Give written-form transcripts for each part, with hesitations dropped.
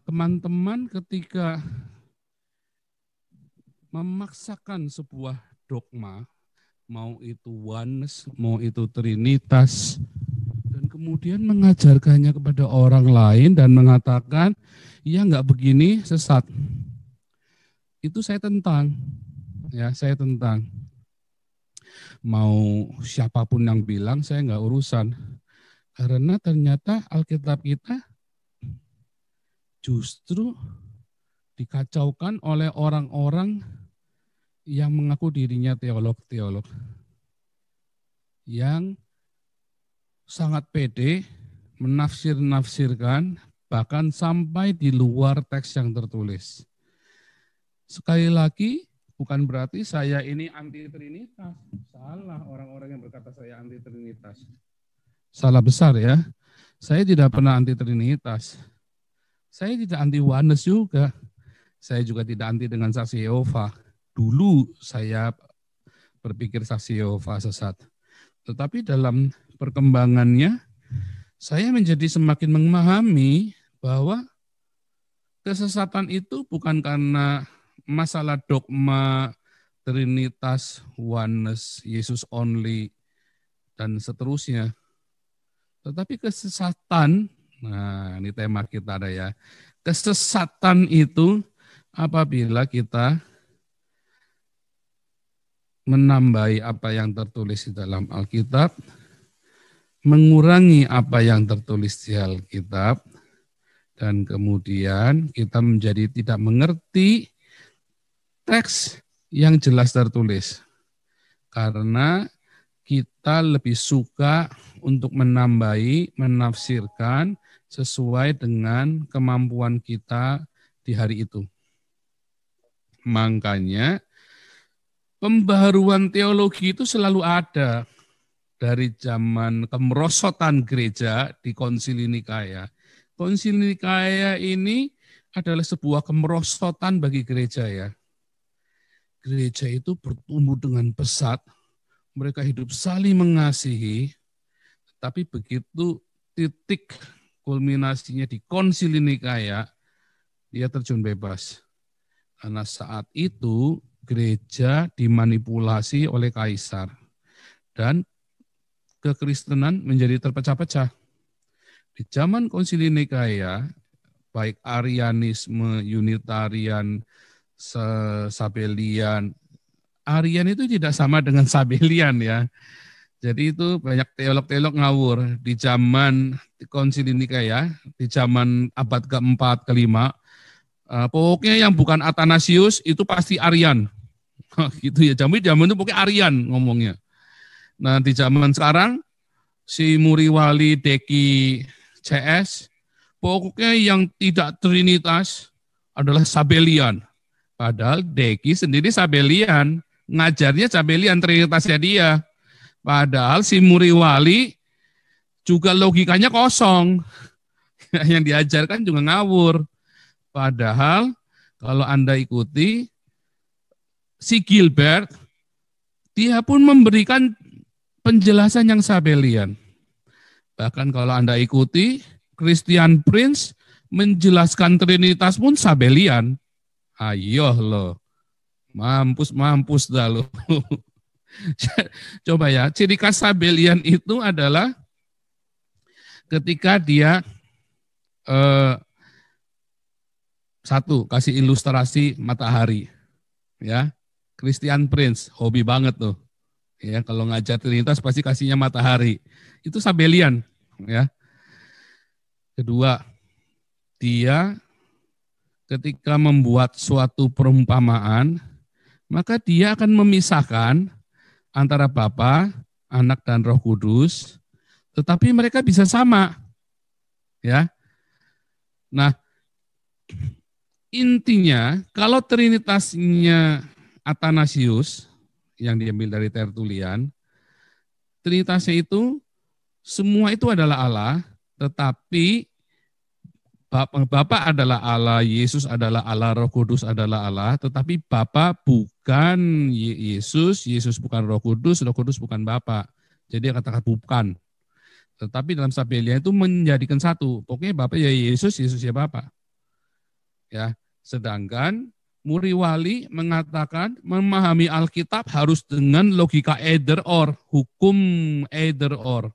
teman-teman ketika memaksakan sebuah dogma, mau itu oneness, mau itu trinitas, dan kemudian mengajarkannya kepada orang lain dan mengatakan, ya enggak begini, sesat. Itu saya tentang. Ya, saya tentang. Mau siapapun yang bilang, saya enggak urusan. Karena ternyata Alkitab kita justru dikacaukan oleh orang-orang yang mengaku dirinya teolog-teolog. Yang sangat pede, menafsir-nafsirkan, bahkan sampai di luar teks yang tertulis. Sekali lagi, bukan berarti saya ini anti trinitas. Salah orang-orang yang berkata saya anti trinitas. Salah besar ya. Saya tidak pernah anti trinitas. Saya tidak anti oneness juga. Saya juga tidak anti dengan saksi Yehova. Dulu saya berpikir saksi Yehova sesat. Tetapi dalam perkembangannya, saya menjadi semakin memahami bahwa kesesatan itu bukan karena masalah dogma, trinitas, oneness, Yesus only, dan seterusnya. Tetapi kesesatan, nah ini tema kita ada ya, kesesatan itu apabila kita menambahi apa yang tertulis di dalam Alkitab, mengurangi apa yang tertulis di Alkitab, dan kemudian kita menjadi tidak mengerti teks yang jelas tertulis. Karena kita lebih suka untuk menambahi, menafsirkan sesuai dengan kemampuan kita di hari itu. Makanya pembaharuan teologi itu selalu ada dari zaman kemerosotan gereja di Konsili Nikaya. Konsili Nikaya ini adalah sebuah kemerosotan bagi gereja ya. Gereja itu bertumbuh dengan pesat, mereka hidup saling mengasihi, tapi begitu titik kulminasinya di Konsili Nikaya, dia terjun bebas. Karena saat itu gereja dimanipulasi oleh kaisar dan kekristenan menjadi terpecah-pecah. Di zaman Konsili Nikaya, baik Arianisme, Unitarian, Sabelian, Arian itu tidak sama dengan Sabelian ya. Jadi itu banyak teolog-teolog ngawur di zaman Konsili Nikaya, di zaman abad keempat, kelima. Pokoknya yang bukan Athanasius itu pasti Arian. Gitu ya, zaman itu pokoknya Arian ngomongnya. Nah di zaman sekarang, si Muriwali Deki CS, pokoknya yang tidak Trinitas adalah Sabelian. Padahal Deki sendiri Sabelian, ngajarnya Sabelian, Trinitasnya dia. Padahal si Muriwali juga logikanya kosong. Yang diajarkan juga ngawur. Padahal kalau Anda ikuti, si Gilbert, dia pun memberikan penjelasan yang Sabelian. Bahkan kalau Anda ikuti, Christian Prince menjelaskan Trinitas pun Sabelian. Ayo loh, mampus dah lo. Coba ya, ciri khas Sabelian itu adalah ketika dia satu, kasih ilustrasi matahari. Ya, Christian Prince, hobi banget tuh. Ya, kalau ngajar Trinitas pasti kasihnya matahari. Itu Sabelian, ya. Kedua, dia ketika membuat suatu perumpamaan, maka dia akan memisahkan antara Bapa, Anak dan Roh Kudus, tetapi mereka bisa sama. Ya. Nah, intinya kalau Trinitasnya Athanasius yang diambil dari Tertullian, Trinitasnya itu semua itu adalah Allah, tetapi Bapa adalah Allah, Yesus adalah Allah, Roh Kudus adalah Allah, tetapi Bapa bukan Yesus, Yesus bukan Roh Kudus bukan Bapa. Jadi dia katakan bukan. Tetapi dalam Sabelian itu menjadikan satu. Pokoknya Bapa ya Yesus, Yesus ya Bapa. Ya, sedangkan Muriwali mengatakan memahami Alkitab harus dengan logika either or, hukum either or.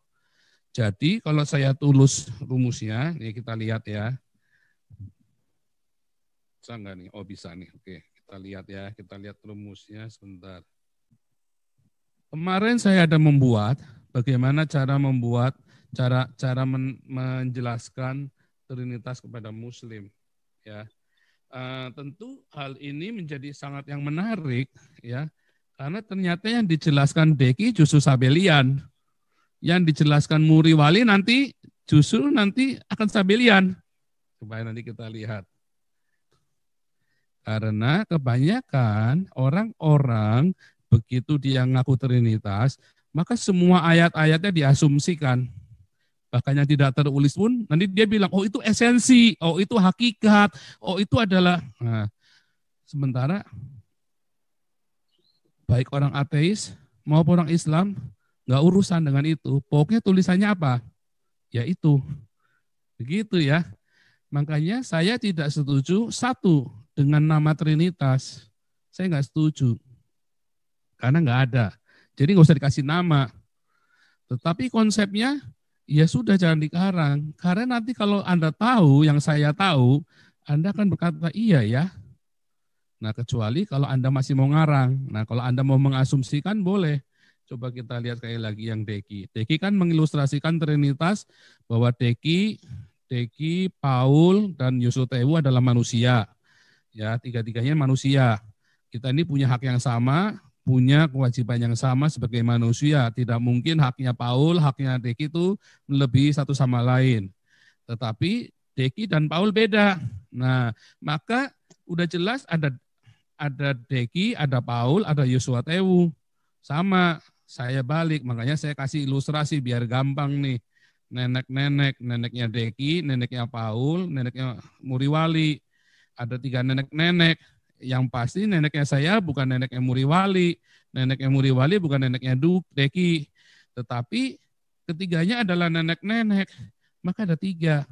Jadi kalau saya tulis rumusnya, ini kita lihat ya. Bisa nggak nih? Oh bisa nih. Oke, kita lihat ya. Kita lihat rumusnya sebentar. Kemarin saya ada membuat bagaimana cara menjelaskan Trinitas kepada Muslim. Ya, tentu hal ini menjadi sangat yang menarik ya, karena ternyata yang dijelaskan Deki justru Sabelian, yang dijelaskan Muriwali justru nanti akan Sabelian. Supaya nanti kita lihat. Karena kebanyakan orang-orang begitu dia ngaku Trinitas, maka semua ayat-ayatnya diasumsikan. Bahkan yang tidak terulis pun, nanti dia bilang, oh itu esensi, oh itu hakikat, oh itu adalah. Nah, sementara baik orang ateis maupun orang Islam, nggak urusan dengan itu. Pokoknya tulisannya apa? Ya itu. Begitu ya. Makanya saya tidak setuju satu dengan nama Trinitas. Saya nggak setuju. Karena nggak ada. Jadi nggak usah dikasih nama. Tetapi konsepnya, ya sudah jangan dikarang. Karena nanti kalau Anda tahu, yang saya tahu, Anda akan berkata, iya ya. Nah kecuali kalau Anda masih mau ngarang. Nah kalau Anda mau mengasumsikan boleh. Coba kita lihat sekali lagi yang Deki. Deki kan mengilustrasikan Trinitas bahwa Deki, Paul, dan Yosotewu adalah manusia. Ya, tiga-tiganya manusia. Kita ini punya hak yang sama, punya kewajiban yang sama sebagai manusia. Tidak mungkin haknya Paul, haknya Deki itu melebihi satu sama lain. Tetapi Deki dan Paul beda. Nah, maka udah jelas ada Deki, ada Paul, ada Yosotewu. Sama, saya balik, makanya saya kasih ilustrasi biar gampang nih. Neneknya Deki, neneknya Paul, neneknya Muriwali. Ada 3 nenek-nenek. Yang pasti neneknya saya bukan neneknya Muriwali. Neneknya Muriwali bukan neneknya Deki. Tetapi ketiganya adalah nenek-nenek. Maka ada 3.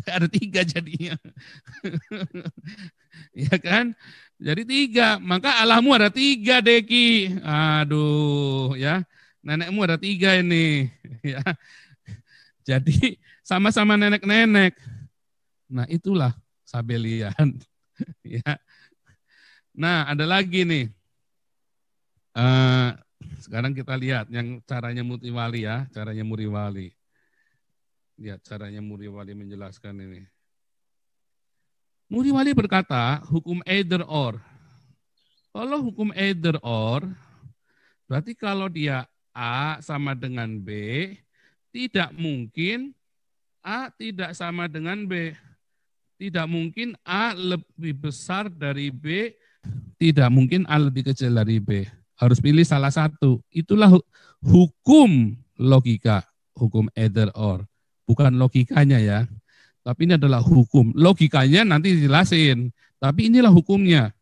Ada 3 jadinya. Ya kan? Jadi 3. Maka Allahmu ada 3, Deki. Aduh, ya. Nenekmu ada 3 ini. Ya. Jadi sama-sama nenek-nenek. Nah itulah Sabelian. Ya. Nah ada lagi nih. Sekarang kita lihat yang caranya Muriwali ya. Caranya Muriwali. Lihat caranya Muriwali menjelaskan ini. Muriwali berkata hukum either or. Kalau hukum either or, berarti kalau dia A sama dengan B, tidak mungkin A tidak sama dengan B. Tidak mungkin A lebih besar dari B, tidak mungkin A lebih kecil dari B. Harus pilih salah satu. Itulah hukum logika, hukum either or. Bukan logikanya ya. Tapi ini adalah hukum. Logikanya nanti dijelasin. Tapi inilah hukumnya.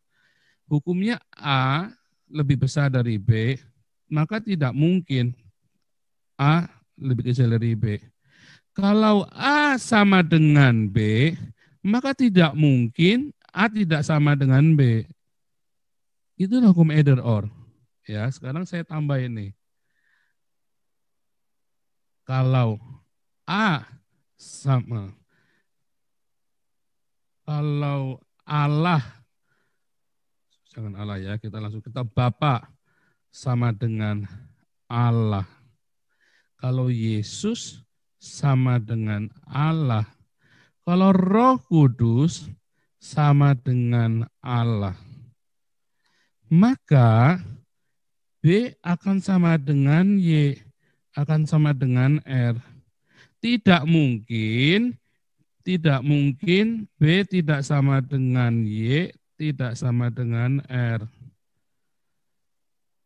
Hukumnya A lebih besar dari B, maka tidak mungkin A lebih kecil dari B. Kalau A sama dengan B, maka tidak mungkin A tidak sama dengan B. Itulah hukum either or. Ya, sekarang saya tambah ini. Kalau A sama, kalau Allah, jangan Allah ya, kita Bapa sama dengan Allah. Kalau Yesus sama dengan Allah. Kalau Roh Kudus sama dengan Allah. Maka B akan sama dengan Y, akan sama dengan R. Tidak mungkin B tidak sama dengan Y, tidak sama dengan R.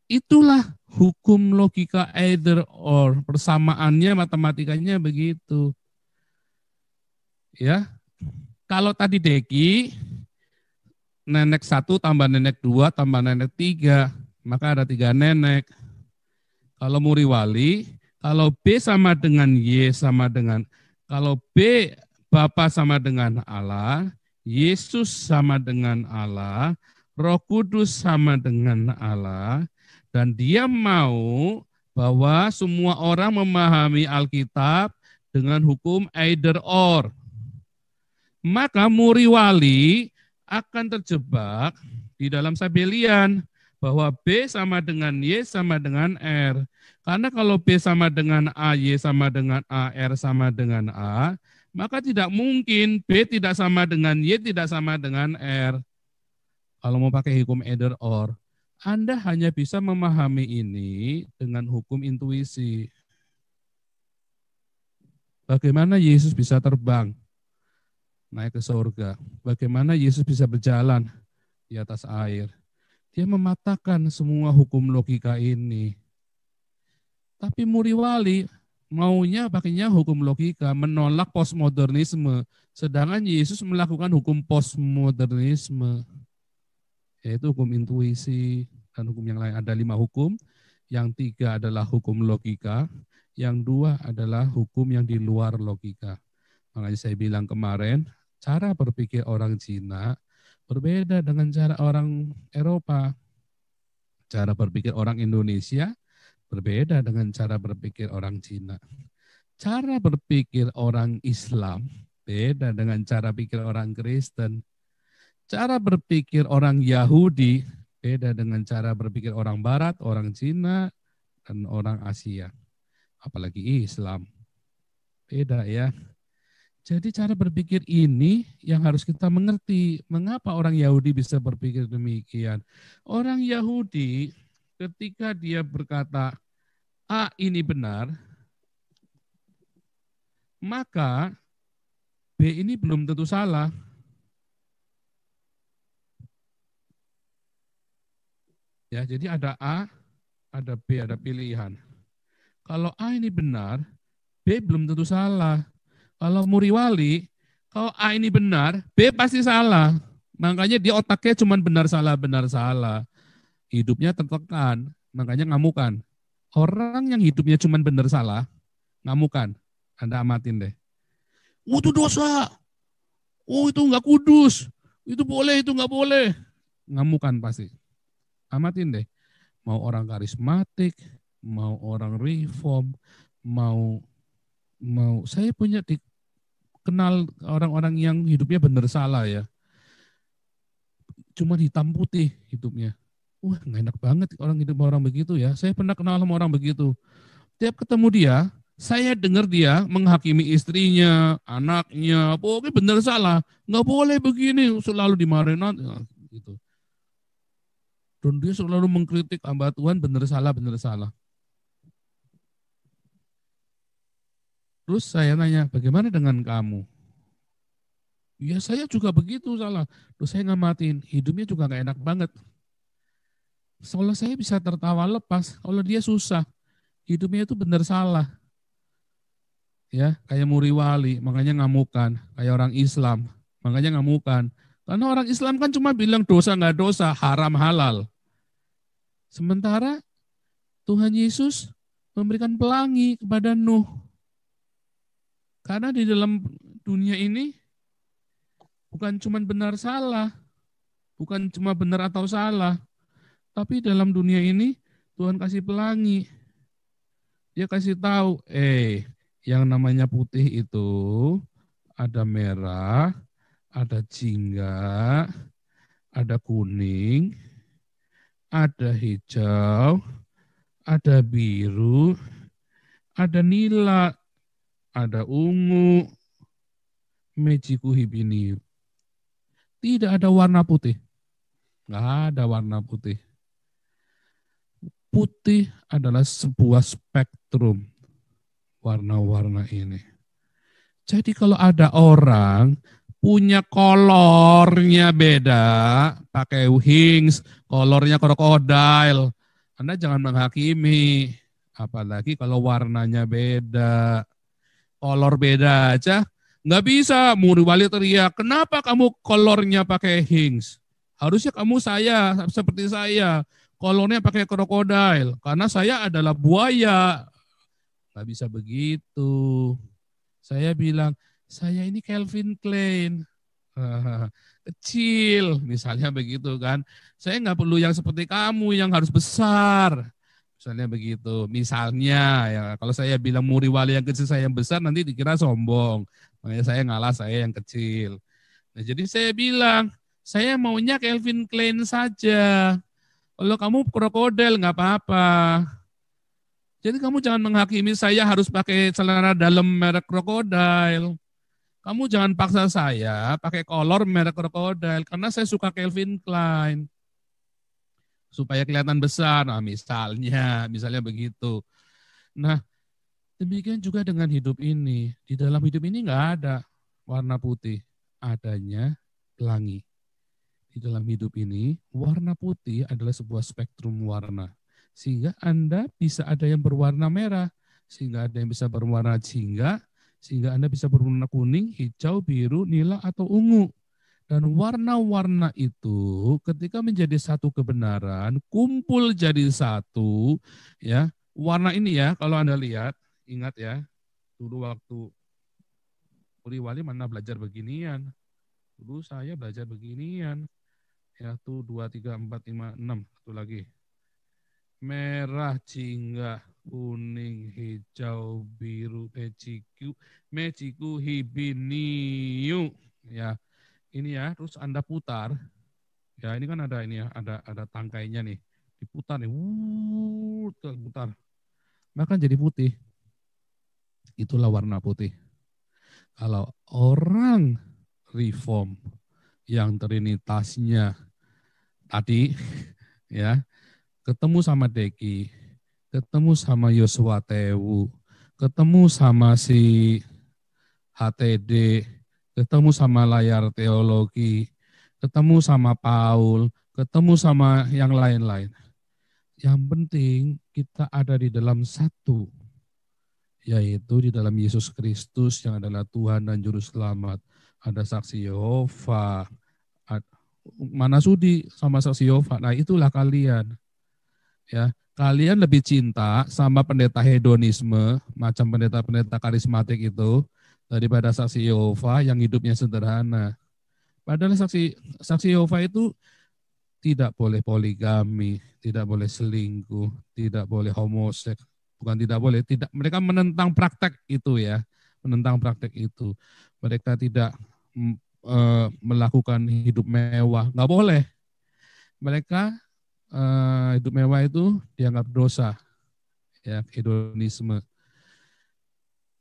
Itulah hukum logika either or. Persamaannya matematikanya begitu. Ya. Kalau tadi Deki, nenek 1 tambah nenek 2 tambah nenek 3, maka ada 3 nenek. Kalau Muriwali, kalau B sama dengan Y sama dengan, kalau B Bapa sama dengan Allah, Yesus sama dengan Allah, Roh Kudus sama dengan Allah, dan dia mau bahwa semua orang memahami Alkitab dengan hukum either or. Maka muri wali akan terjebak di dalam Sabelian bahwa B sama dengan Y sama dengan R. Karena kalau B sama dengan A, Y sama dengan A, R sama dengan A, maka tidak mungkin B tidak sama dengan Y tidak sama dengan R. Kalau mau pakai hukum either or, Anda hanya bisa memahami ini dengan hukum intuisi. Bagaimana Yesus bisa terbang naik ke surga? Bagaimana Yesus bisa berjalan di atas air? Dia mematahkan semua hukum logika ini. Tapi muri wali maunya pakainya hukum logika, menolak postmodernisme. Sedangkan Yesus melakukan hukum postmodernisme, yaitu hukum intuisi dan hukum yang lain. Ada 5 hukum, yang 3 adalah hukum logika, yang 2 adalah hukum yang di luar logika. Makanya saya bilang kemarin, cara berpikir orang Cina berbeda dengan cara orang Eropa. Cara berpikir orang Indonesia berbeda dengan cara berpikir orang Cina. Cara berpikir orang Islam beda dengan cara pikir orang Kristen. Cara berpikir orang Yahudi beda dengan cara berpikir orang Barat, orang Cina, dan orang Asia. Apalagi Islam. Beda ya. Jadi cara berpikir ini yang harus kita mengerti. Mengapa orang Yahudi bisa berpikir demikian? Orang Yahudi ketika dia berkata, A ini benar, maka B ini belum tentu salah. Ya, jadi ada A, ada B, ada pilihan. Kalau A ini benar, B belum tentu salah. Kalau muri wali, kalau A ini benar, B pasti salah. Makanya dia otaknya cuma benar salah, benar salah. Hidupnya tertekan, makanya ngamukan. Orang yang hidupnya cuma benar salah, ngamukan. Anda amatin deh. Oh itu dosa. Oh itu nggak kudus. Itu boleh, itu nggak boleh. Ngamukan pasti. Amatin deh. Mau orang karismatik, mau orang reform, mau saya punya kenal orang-orang yang hidupnya benar salah ya. Cuma hitam putih hidupnya. Wah nggak enak banget orang hidup orang begitu ya. Saya pernah kenal sama orang begitu. Tiap ketemu dia, saya dengar dia menghakimi istrinya, anaknya, pokoknya benar salah. Nggak boleh begini, selalu dimarahin. Gitu. Dan dia selalu mengkritik hamba Tuhan benar salah, benar salah. Terus saya nanya, bagaimana dengan kamu? Ya saya juga begitu salah. Terus saya ngamatin, hidupnya juga gak enak banget. Kalau saya bisa tertawa lepas, kalau dia susah, hidupnya itu benar salah. Ya, kayak muri wali, makanya ngamukan. Kayak orang Islam, makanya ngamukan. Karena orang Islam kan cuma bilang dosa nggak dosa, haram halal. Sementara Tuhan Yesus memberikan pelangi kepada Nuh. Karena di dalam dunia ini bukan cuma benar salah, bukan cuma benar atau salah, tapi dalam dunia ini Tuhan kasih pelangi. Dia kasih tahu, yang namanya putih itu ada merah, ada jingga, ada kuning, ada hijau, ada biru, ada nila, ada ungu, mejiku hibini. Tidak ada warna putih. Nggak ada warna putih. Putih adalah sebuah spektrum warna-warna ini. Jadi kalau ada orang punya kolornya beda, pakai wings, kolornya krokodil, Anda jangan menghakimi. Apalagi kalau warnanya beda. Kolor beda aja, nggak bisa. Muri wali teriak, kenapa kamu kolornya pakai wings? Harusnya kamu seperti saya. Kolornya pakai krokodil, karena saya adalah buaya. Nggak bisa begitu. Saya bilang, saya ini Calvin Klein. Kecil, misalnya begitu kan. Saya nggak perlu yang seperti kamu yang harus besar. Misalnya begitu. Misalnya ya kalau saya bilang Muri Wali yang kecil saya yang besar nanti dikira sombong. Makanya saya ngalah saya yang kecil. Nah, jadi saya bilang, saya maunya Calvin Klein saja. Kalau kamu krokodil nggak apa-apa. Jadi kamu jangan menghakimi saya harus pakai celana dalam merek krokodil. Kamu jangan paksa saya pakai kolor merek krokodil karena saya suka Calvin Klein supaya kelihatan besar. Nah, misalnya begitu. Nah, demikian juga dengan hidup ini. Di dalam hidup ini nggak ada warna putih, adanya pelangi. Di dalam hidup ini, warna putih adalah sebuah spektrum warna. Sehingga Anda bisa ada yang berwarna merah, sehingga ada yang bisa berwarna jingga, sehingga Anda bisa berwarna kuning, hijau, biru, nila, atau ungu. Dan warna-warna itu ketika menjadi satu kebenaran, kumpul jadi satu, ya. Warna ini ya, kalau Anda lihat, ingat ya, dulu waktu Uri Wali mana belajar beginian. Dulu saya belajar beginian. Ya, tuh 2, 3, 4, 5, 6. Satu lagi. Merah, jingga, kuning, hijau, biru, meciku, hibiniu. Ya, ini ya, terus Anda putar. Ya, ini kan ada ini ya, ada tangkainya nih. Diputar nih, putar. Maka jadi putih. Itulah warna putih. Kalau orang reform yang trinitasnya tadi ya ketemu sama Deki, ketemu sama Yosua Tewu, ketemu sama si HTD, ketemu sama layar teologi, ketemu sama Paul, ketemu sama yang lain-lain. Yang penting kita ada di dalam satu, yaitu di dalam Yesus Kristus yang adalah Tuhan dan Juru Selamat. Ada saksi Yehova, mana sudi sama saksi Yehova. Nah, itulah kalian. Ya, kalian lebih cinta sama pendeta hedonisme, macam pendeta-pendeta karismatik itu daripada saksi Yehova yang hidupnya sederhana. Padahal saksi Yehova itu tidak boleh poligami, tidak boleh selingkuh, tidak boleh homoseks, bukan tidak boleh, tidak, mereka menentang praktek itu ya, menentang praktek itu. Mereka tidak melakukan hidup mewah, nggak boleh. Mereka hidup mewah itu dianggap dosa, ya, hedonisme.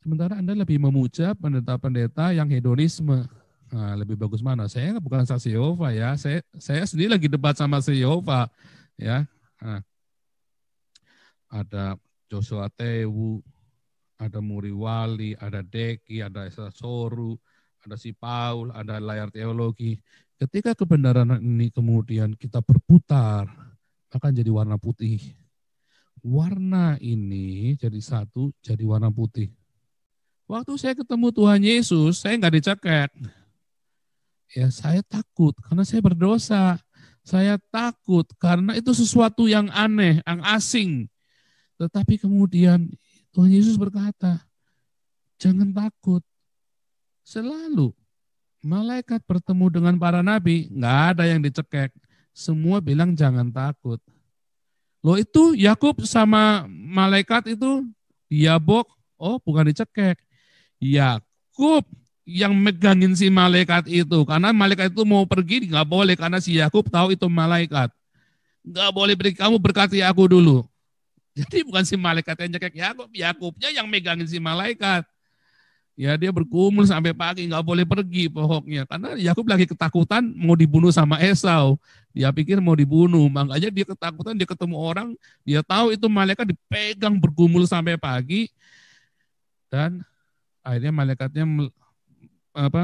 Sementara Anda lebih memuja pendeta-pendeta yang hedonisme. Nah, lebih bagus mana? Saya bukan saksi Yehova ya. Saya sendiri lagi debat sama si Yehova, ya. Nah, ada Joshua Tewu, ada Muri Wali, ada Deki, ada Esa Soru, ada si Paul, ada layar teologi. Ketika kebenaran ini kemudian kita berputar, akan jadi warna putih. Warna ini jadi satu, jadi warna putih. Waktu saya ketemu Tuhan Yesus, saya nggak dicekek. Ya, saya takut karena saya berdosa. Saya takut karena itu sesuatu yang aneh, yang asing. Tetapi kemudian Tuhan Yesus berkata, jangan takut. Selalu malaikat bertemu dengan para nabi, nggak ada yang dicekek. Semua bilang jangan takut. Loh, itu Yakub sama malaikat itu diabok, oh bukan dicekek. Yakub yang megangin si malaikat itu, karena malaikat itu mau pergi nggak boleh karena si Yakub tahu itu malaikat. Nggak boleh pergi, kamu berkati aku dulu. Jadi bukan si malaikat yang cekek Yakub, Yakubnya yang megangin si malaikat. Ya, dia bergumul sampai pagi, nggak boleh pergi pokoknya. Karena Yakub lagi ketakutan mau dibunuh sama Esau. Dia pikir mau dibunuh, makanya dia ketakutan, dia ketemu orang, dia tahu itu malaikat dipegang bergumul sampai pagi. Dan akhirnya malaikatnya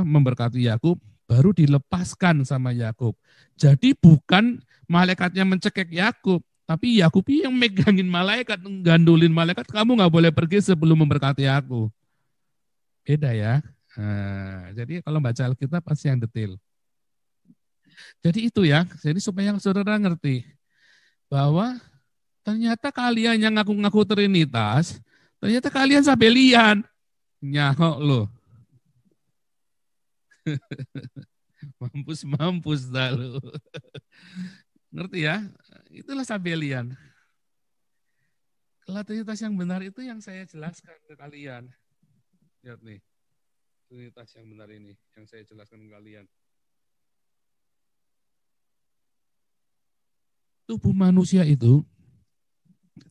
memberkati Yakub, baru dilepaskan sama Yakub. Jadi bukan malaikatnya mencekek Yakub, tapi Yakub yang megangin malaikat, gandulin malaikat, kamu nggak boleh pergi sebelum memberkati aku. Beda ya. Nah, jadi kalau baca Alkitab pasti yang detail. Jadi itu ya, jadi supaya saudara ngerti bahwa ternyata kalian yang ngaku-ngaku Trinitas, ternyata kalian Sabelian. Nyahok loh. Mampus dah lu. Ngerti ya? Itulah Sabellian. Trinitas yang benar itu yang saya jelaskan ke kalian. Lihat nih, Trinitas yang benar ini yang saya jelaskan ke kalian. Tubuh manusia itu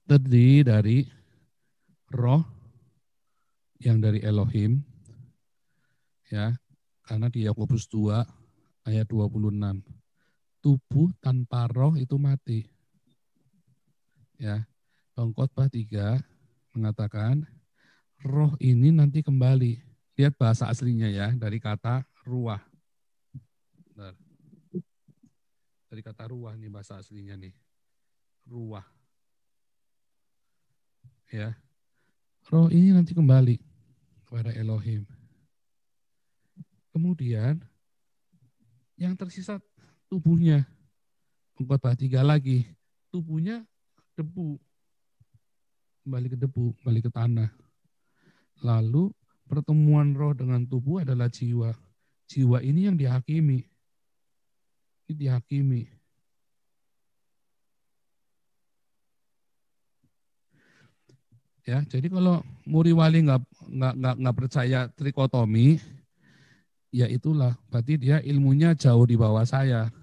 terdiri dari roh yang dari Elohim, ya, karena di Yakobus 2 ayat 26. Tubuh tanpa roh itu mati. Ya. Pengkhotbah 3 mengatakan roh ini nanti kembali. Lihat bahasa aslinya ya, dari kata ruah. Bentar. Dari kata ruah nih bahasa aslinya nih. Ruah. Ya. Roh ini nanti kembali kepada Elohim. Kemudian yang tersisa tubuhnya. Pengkhotbah 3 lagi. Tubuhnya debu. Kembali ke debu, kembali ke tanah. Lalu pertemuan roh dengan tubuh adalah jiwa. Jiwa ini yang dihakimi. Ini dihakimi. Ya, jadi kalau Muri Wali nggak percaya trikotomi, ya itulah, berarti dia ilmunya jauh di bawah saya.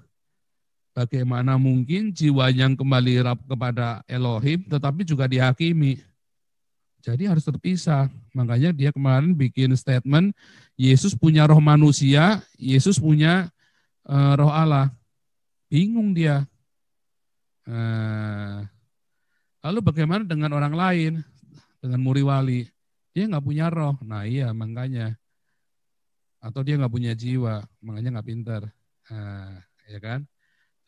Bagaimana mungkin jiwa yang kembali kepada Elohim, tetapi juga dihakimi. Jadi harus terpisah. Makanya dia kemarin bikin statement, Yesus punya roh manusia, Yesus punya roh Allah. Bingung dia. Lalu bagaimana dengan orang lain? Dengan Muri Wali? Dia nggak punya roh. Nah iya makanya. Atau dia nggak punya jiwa, makanya nggak pintar. Nah, ya kan?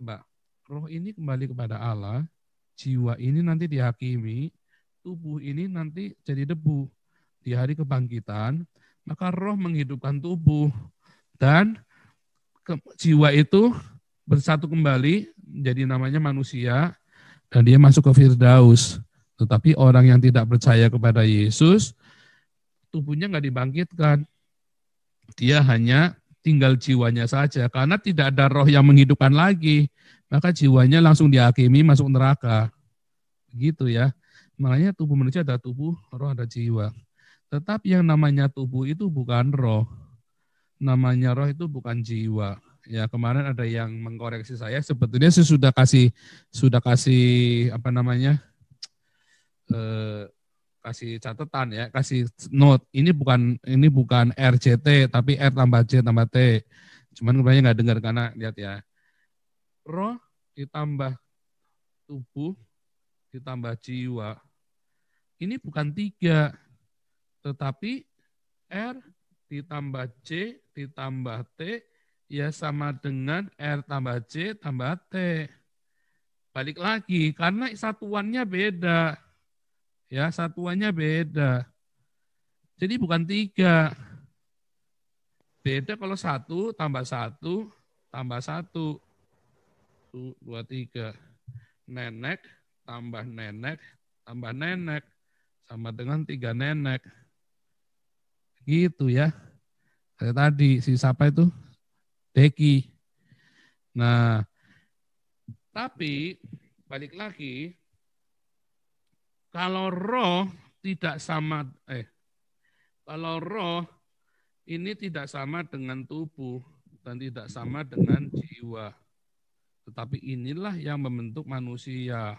Coba, roh ini kembali kepada Allah, jiwa ini nanti dihakimi, tubuh ini nanti jadi debu. Di hari kebangkitan, maka roh menghidupkan tubuh. Dan jiwa itu bersatu kembali, jadi namanya manusia, dan dia masuk ke Firdaus. Tetapi orang yang tidak percaya kepada Yesus, tubuhnya nggak dibangkitkan. Dia hanya tinggal jiwanya saja, karena tidak ada roh yang menghidupkan lagi. Maka jiwanya langsung dihakimi masuk neraka. Gitu ya. Makanya tubuh manusia ada tubuh, roh ada jiwa. Tetapi yang namanya tubuh itu bukan roh. Namanya roh itu bukan jiwa. Ya kemarin ada yang mengkoreksi saya, sebetulnya saya sudah kasih apa namanya, kasih catatan ya, kasih note. Ini bukan RCT tapi R tambah C tambah T. Cuman kebanyakan nggak dengar karena lihat ya. Roh ditambah tubuh ditambah jiwa. Ini bukan 3, tetapi R ditambah C ditambah T ya sama dengan R tambah C tambah T. Balik lagi, karena satuannya beda. Ya, satuannya beda. Jadi bukan 3. Beda kalau 1 tambah 1 tambah 1. 1, 2, 3. Nenek tambah nenek tambah nenek. Sama dengan 3 nenek. Gitu ya. Kayak tadi, si siapa itu? Deki. Nah, tapi balik lagi, kalau roh tidak sama, kalau roh ini tidak sama dengan tubuh dan tidak sama dengan jiwa. Tetapi inilah yang membentuk manusia.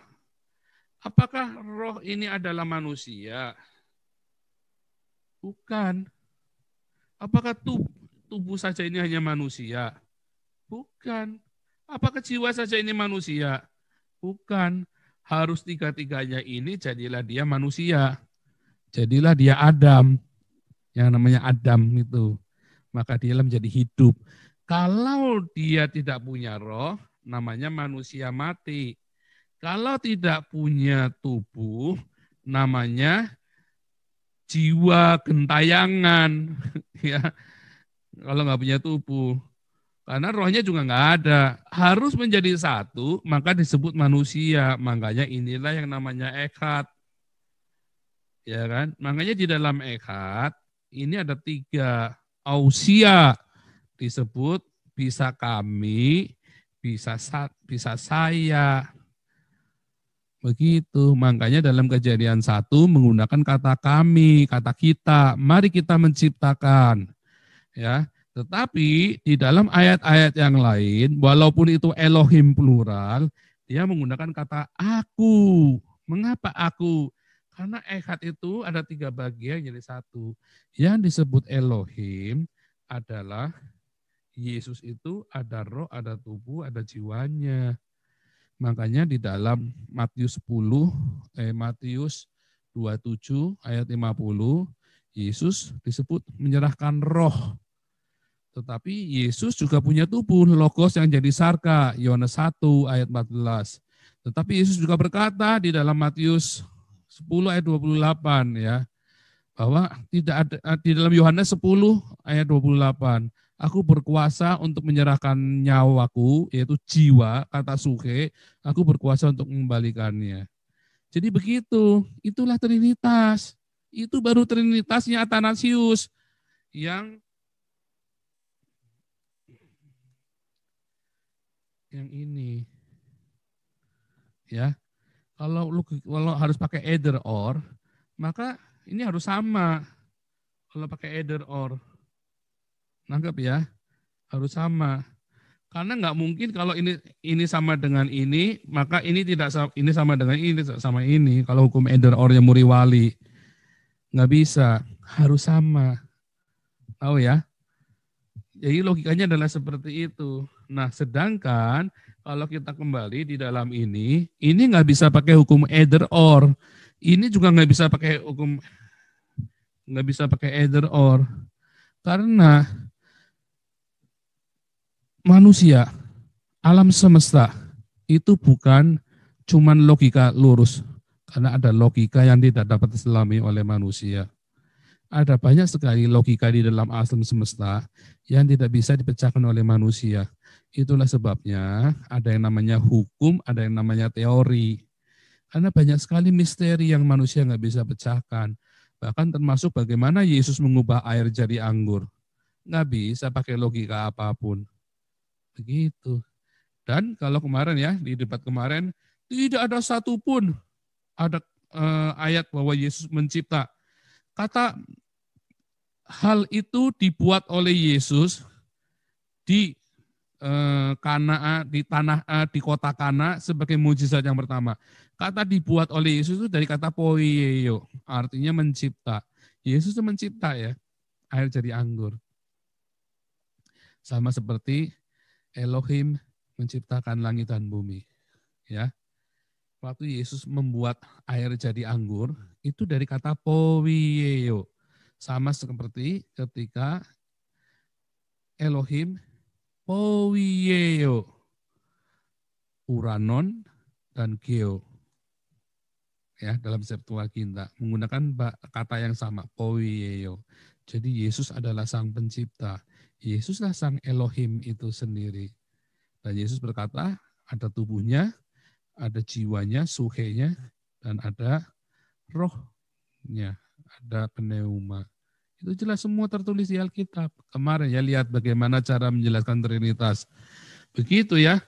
Apakah roh ini adalah manusia? Bukan. Apakah tubuh saja ini hanya manusia? Bukan. Apakah jiwa saja ini manusia? Bukan. Harus tiga-tiganya ini jadilah dia manusia. Jadilah dia Adam. Yang namanya Adam itu. Maka dia menjadi hidup. Kalau dia tidak punya roh, namanya manusia mati. Kalau tidak punya tubuh, namanya jiwa gentayangan. Ya, kalau nggak punya tubuh. Karena rohnya juga nggak ada. Harus menjadi satu, maka disebut manusia. Makanya inilah yang namanya echad. Ya kan? Makanya di dalam echad, ini ada 3. Ausia disebut bisa kami, bisa saya. Begitu, makanya dalam Kejadian 1 menggunakan kata kami, kata kita. Mari kita menciptakan, ya. Tetapi di dalam ayat-ayat yang lain, walaupun itu Elohim plural, dia menggunakan kata aku. Mengapa aku? Karena echad itu ada 3 bagian jadi satu. Yang disebut Elohim adalah Yesus itu ada roh, ada tubuh, ada jiwanya. Makanya di dalam Matius 27 ayat 50, Yesus disebut menyerahkan roh. Tetapi Yesus juga punya tubuh, logos yang jadi sarka, Yohanes 1 ayat 14. Tetapi Yesus juga berkata di dalam Matius 10 ayat 28 ya, bahwa tidak ada di dalam Yohanes 10 ayat 28, aku berkuasa untuk menyerahkan nyawaku, yaitu jiwa, kata suke, aku berkuasa untuk mengembalikannya. Jadi begitu, itulah Trinitas. Itu baru Trinitasnya Athanasius yang ini. Ya. Kalau harus pakai either or, maka ini harus sama. Kalau pakai either or. Nangkep ya? Harus sama. Karena nggak mungkin kalau ini sama dengan ini, maka ini tidak sama, ini sama dengan ini sama ini. Kalau hukum either or yang Muriwali nggak bisa, harus sama. Tahu ya? Jadi logikanya adalah seperti itu. Nah, sedangkan kalau kita kembali di dalam ini nggak bisa pakai hukum either or. Ini juga nggak bisa pakai either or. Karena manusia, alam semesta itu bukan cuman logika lurus, karena ada logika yang tidak dapat diselami oleh manusia. Ada banyak sekali logika di dalam alam semesta yang tidak bisa dipecahkan oleh manusia. Itulah sebabnya ada yang namanya hukum, ada yang namanya teori. Karena banyak sekali misteri yang manusia nggak bisa pecahkan. Bahkan termasuk bagaimana Yesus mengubah air jadi anggur. Nggak bisa pakai logika apapun. Begitu. Dan kalau kemarin ya, di debat kemarin, tidak ada satupun ada ayat bahwa Yesus mencipta. Kata hal itu dibuat oleh Yesus di Kana, di kota Kana sebagai mujizat yang pertama. Kata dibuat oleh Yesus itu dari kata poieio, artinya mencipta. Yesus itu mencipta ya, air jadi anggur. Sama seperti Elohim menciptakan langit dan bumi. Ya. Waktu Yesus membuat air jadi anggur, itu dari kata poieio. Sama seperti ketika Elohim poieio, uranon dan geo. Ya, dalam Septuaginta menggunakan kata yang sama, poieio. Jadi Yesus adalah sang pencipta. Yesuslah sang Elohim itu sendiri. Dan Yesus berkata, ada tubuhnya, ada jiwanya, suhenya, dan ada rohnya, ada pneuma. Itu jelas semua tertulis di Alkitab. Kemarin ya lihat bagaimana cara menjelaskan Trinitas. Begitu ya.